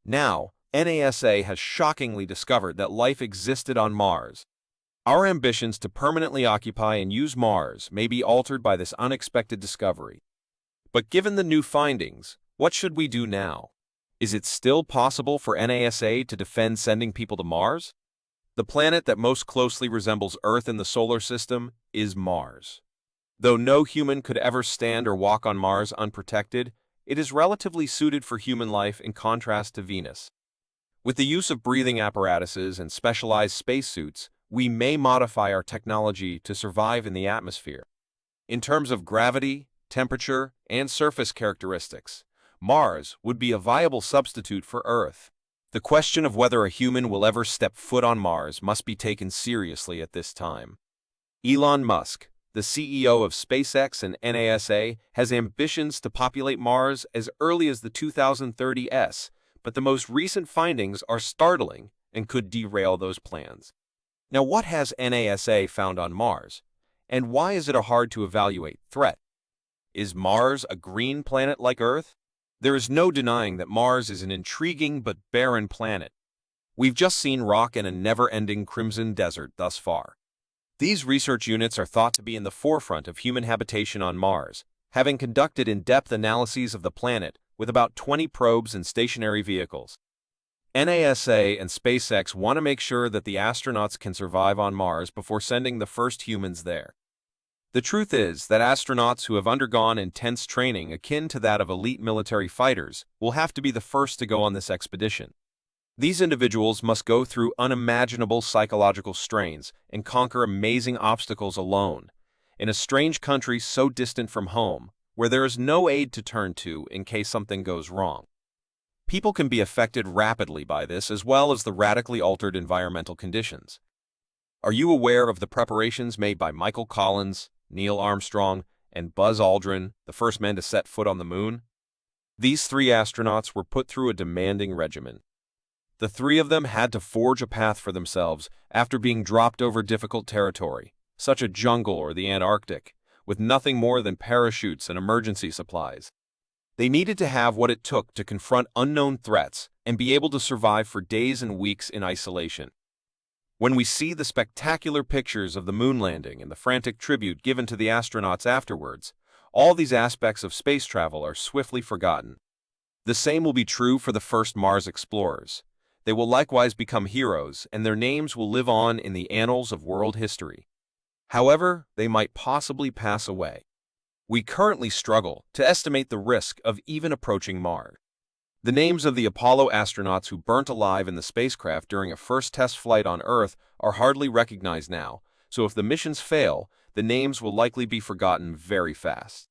Now, NASA has shockingly discovered that life existed on Mars. Our ambitions to permanently occupy and use Mars may be altered by this unexpected discovery. But given the new findings, what should we do now? Is it still possible for NASA to defend sending people to Mars? The planet that most closely resembles Earth in the solar system is Mars. Though no human could ever stand or walk on Mars unprotected, it is relatively suited for human life in contrast to Venus. With the use of breathing apparatuses and specialized spacesuits, we may modify our technology to survive in the atmosphere. In terms of gravity, temperature, and surface characteristics, Mars would be a viable substitute for Earth. The question of whether a human will ever step foot on Mars must be taken seriously at this time. Elon Musk, the CEO of SpaceX and NASA, has ambitions to populate Mars as early as the 2030s, but the most recent findings are startling and could derail those plans. Now, what has NASA found on Mars, and why is it a hard-to-evaluate threat? Is Mars a green planet like Earth? There is no denying that Mars is an intriguing but barren planet. We've just seen rock and a never-ending crimson desert thus far. These research units are thought to be in the forefront of human habitation on Mars, having conducted in-depth analyses of the planet with about 20 probes and stationary vehicles. NASA and SpaceX want to make sure that the astronauts can survive on Mars before sending the first humans there. The truth is that astronauts who have undergone intense training akin to that of elite military fighters will have to be the first to go on this expedition. These individuals must go through unimaginable psychological strains and conquer amazing obstacles alone, in a strange country so distant from home, where there is no aid to turn to in case something goes wrong. People can be affected rapidly by this as well as the radically altered environmental conditions. Are you aware of the preparations made by Michael Collins, Neil Armstrong, and Buzz Aldrin, the first men to set foot on the moon? These three astronauts were put through a demanding regimen. The three of them had to forge a path for themselves after being dropped over difficult territory, such as a jungle or the Antarctic, with nothing more than parachutes and emergency supplies. They needed to have what it took to confront unknown threats and be able to survive for days and weeks in isolation. When we see the spectacular pictures of the moon landing and the frantic tribute given to the astronauts afterwards, all these aspects of space travel are swiftly forgotten. The same will be true for the first Mars explorers. They will likewise become heroes, and their names will live on in the annals of world history. However, they might possibly pass away. We currently struggle to estimate the risk of even approaching Mars. The names of the Apollo astronauts who burnt alive in the spacecraft during a first test flight on Earth are hardly recognized now, so if the missions fail, the names will likely be forgotten very fast.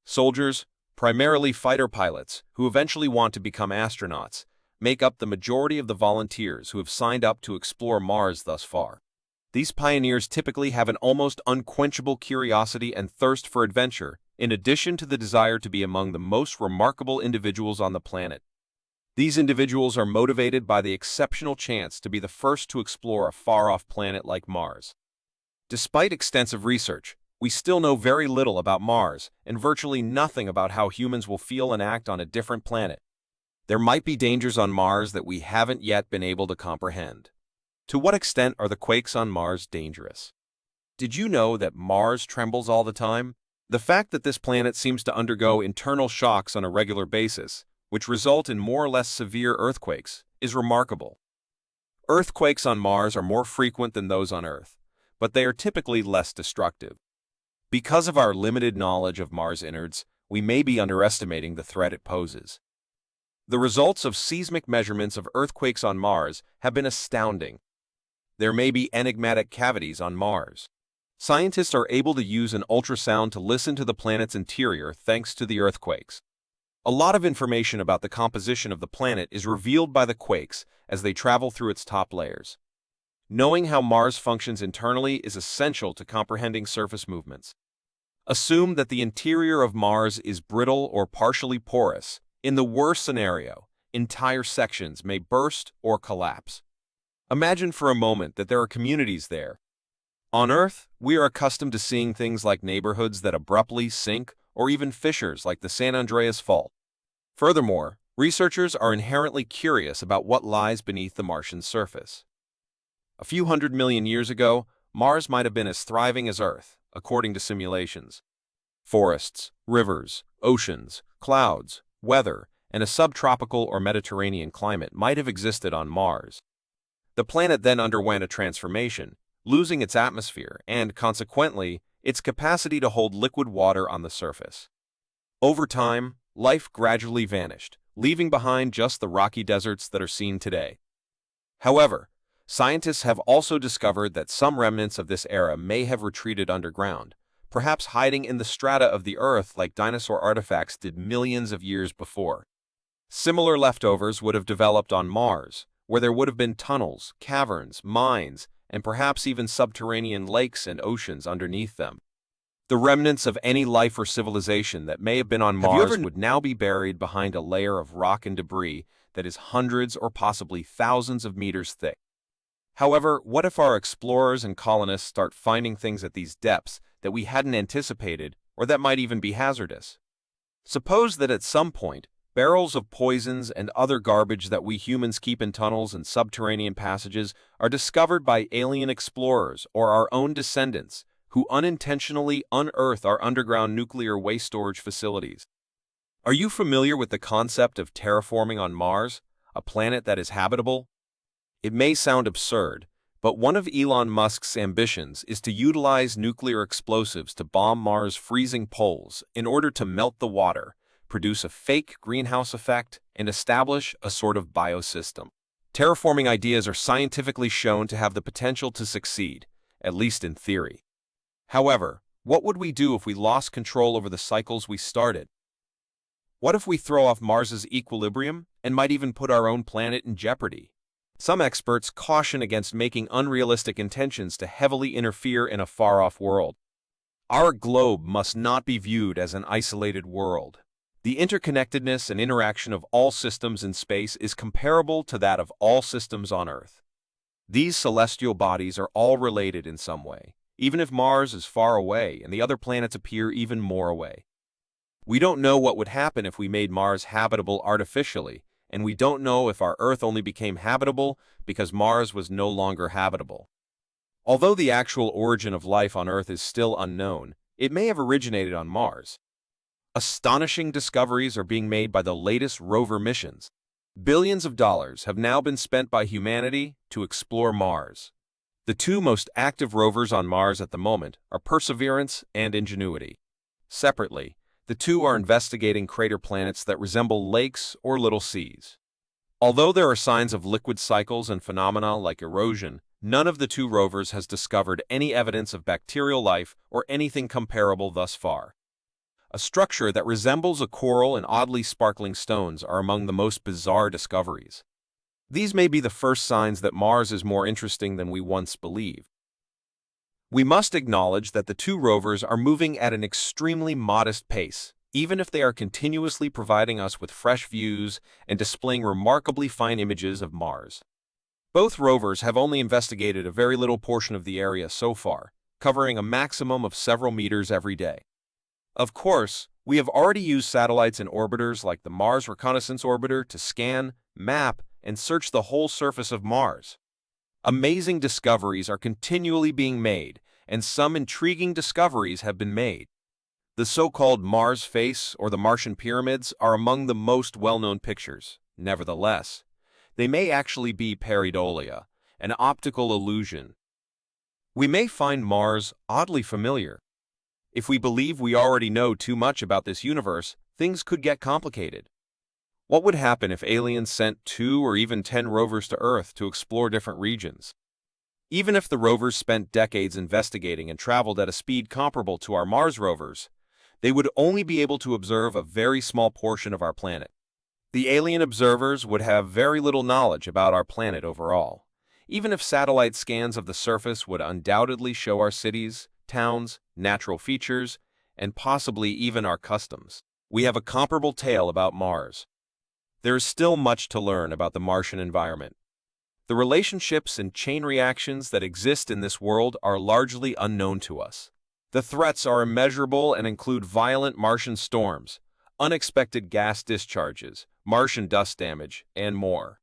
Soldiers, primarily fighter pilots, who eventually want to become astronauts, make up the majority of the volunteers who have signed up to explore Mars thus far. These pioneers typically have an almost unquenchable curiosity and thirst for adventure, in addition to the desire to be among the most remarkable individuals on the planet. These individuals are motivated by the exceptional chance to be the first to explore a far-off planet like Mars. Despite extensive research, we still know very little about Mars and virtually nothing about how humans will feel and act on a different planet. There might be dangers on Mars that we haven't yet been able to comprehend. To what extent are the quakes on Mars dangerous? Did you know that Mars trembles all the time? The fact that this planet seems to undergo internal shocks on a regular basis, which result in more or less severe earthquakes, is remarkable. Earthquakes on Mars are more frequent than those on Earth, but they are typically less destructive. Because of our limited knowledge of Mars innards, we may be underestimating the threat it poses. The results of seismic measurements of earthquakes on Mars have been astounding. There may be enigmatic cavities on Mars. Scientists are able to use an ultrasound to listen to the planet's interior thanks to the earthquakes. A lot of information about the composition of the planet is revealed by the quakes as they travel through its top layers. Knowing how Mars functions internally is essential to comprehending surface movements. Assume that the interior of Mars is brittle or partially porous. In the worst scenario, entire sections may burst or collapse. Imagine for a moment that there are communities there. On Earth, we are accustomed to seeing things like neighborhoods that abruptly sink or even fissures like the San Andreas Fault. Furthermore, Researchers are inherently curious about what lies beneath the Martian surface. A few 100 million years ago, Mars might have been as thriving as Earth, according to simulations. Forests, rivers, oceans, clouds, weather, and a subtropical or Mediterranean climate might have existed on Mars. The planet then underwent a transformation, losing its atmosphere and, consequently, its capacity to hold liquid water on the surface. Over time, life gradually vanished, leaving behind just the rocky deserts that are seen today. However, scientists have also discovered that some remnants of this era may have retreated underground, perhaps hiding in the strata of the Earth like dinosaur artifacts did millions of years before. Similar leftovers would have developed on Mars, where there would have been tunnels, caverns, mines, and perhaps even subterranean lakes and oceans underneath them. The remnants of any life or civilization that may have been on Mars would now be buried behind a layer of rock and debris that is hundreds or possibly thousands of meters thick. However, what if our explorers and colonists start finding things at these depths that we hadn't anticipated or that might even be hazardous? Suppose that at some point, barrels of poisons and other garbage that we humans keep in tunnels and subterranean passages are discovered by alien explorers or our own descendants who unintentionally unearth our underground nuclear waste storage facilities. Are you familiar with the concept of terraforming on Mars, a planet that is habitable? It may sound absurd, but one of Elon Musk's ambitions is to utilize nuclear explosives to bomb Mars' freezing poles in order to melt the water, produce a fake greenhouse effect, and establish a sort of biosystem. Terraforming ideas are scientifically shown to have the potential to succeed, at least in theory. However, what would we do if we lost control over the cycles we started? What if we throw off Mars's equilibrium and might even put our own planet in jeopardy? Some experts caution against making unrealistic intentions to heavily interfere in a far-off world. Our globe must not be viewed as an isolated world. The interconnectedness and interaction of all systems in space is comparable to that of all systems on Earth. These celestial bodies are all related in some way, even if Mars is far away and the other planets appear even more away. We don't know what would happen if we made Mars habitable artificially, and we don't know if our Earth only became habitable because Mars was no longer habitable. Although the actual origin of life on Earth is still unknown, it may have originated on Mars. Astonishing discoveries are being made by the latest rover missions. Billions of dollars have now been spent by humanity to explore Mars. The two most active rovers on Mars at the moment are Perseverance and Ingenuity. Separately, the two are investigating crater planets that resemble lakes or little seas. Although there are signs of liquid cycles and phenomena like erosion, none of the two rovers has discovered any evidence of bacterial life or anything comparable thus far. A structure that resembles a coral and oddly sparkling stones are among the most bizarre discoveries. These may be the first signs that Mars is more interesting than we once believed. We must acknowledge that the two rovers are moving at an extremely modest pace, even if they are continuously providing us with fresh views and displaying remarkably fine images of Mars. Both rovers have only investigated a very little portion of the area so far, covering a maximum of several meters every day. Of course, we have already used satellites and orbiters like the Mars Reconnaissance Orbiter to scan, map, and search the whole surface of Mars. Amazing discoveries are continually being made, and some intriguing discoveries have been made. The so-called Mars face or the Martian pyramids are among the most well-known pictures. Nevertheless, they may actually be pareidolia, an optical illusion. We may find Mars oddly familiar. If we believe we already know too much about this universe, things could get complicated. What would happen if aliens sent 2 or even 10 rovers to Earth to explore different regions? Even if the rovers spent decades investigating and traveled at a speed comparable to our Mars rovers, they would only be able to observe a very small portion of our planet. The alien observers would have very little knowledge about our planet overall. Even if satellite scans of the surface would undoubtedly show our cities, towns, natural features, and possibly even our customs, we have a comparable tale about Mars. There is still much to learn about the Martian environment. The relationships and chain reactions that exist in this world are largely unknown to us. The threats are immeasurable and include violent Martian storms, unexpected gas discharges, Martian dust damage, and more.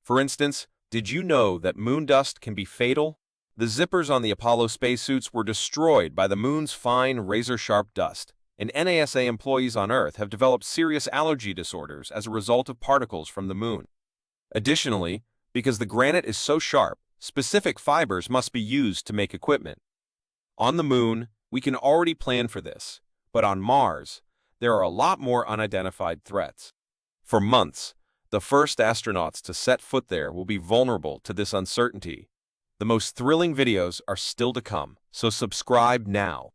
For instance, did you know that moon dust can be fatal? The zippers on the Apollo spacesuits were destroyed by the moon's fine, razor-sharp dust, and NASA employees on Earth have developed serious allergy disorders as a result of particles from the moon. Additionally, because the granite is so sharp, specific fibers must be used to make equipment. On the moon, we can already plan for this, but on Mars, there are a lot more unidentified threats. For months, the first astronauts to set foot there will be vulnerable to this uncertainty. The most thrilling videos are still to come, so subscribe now.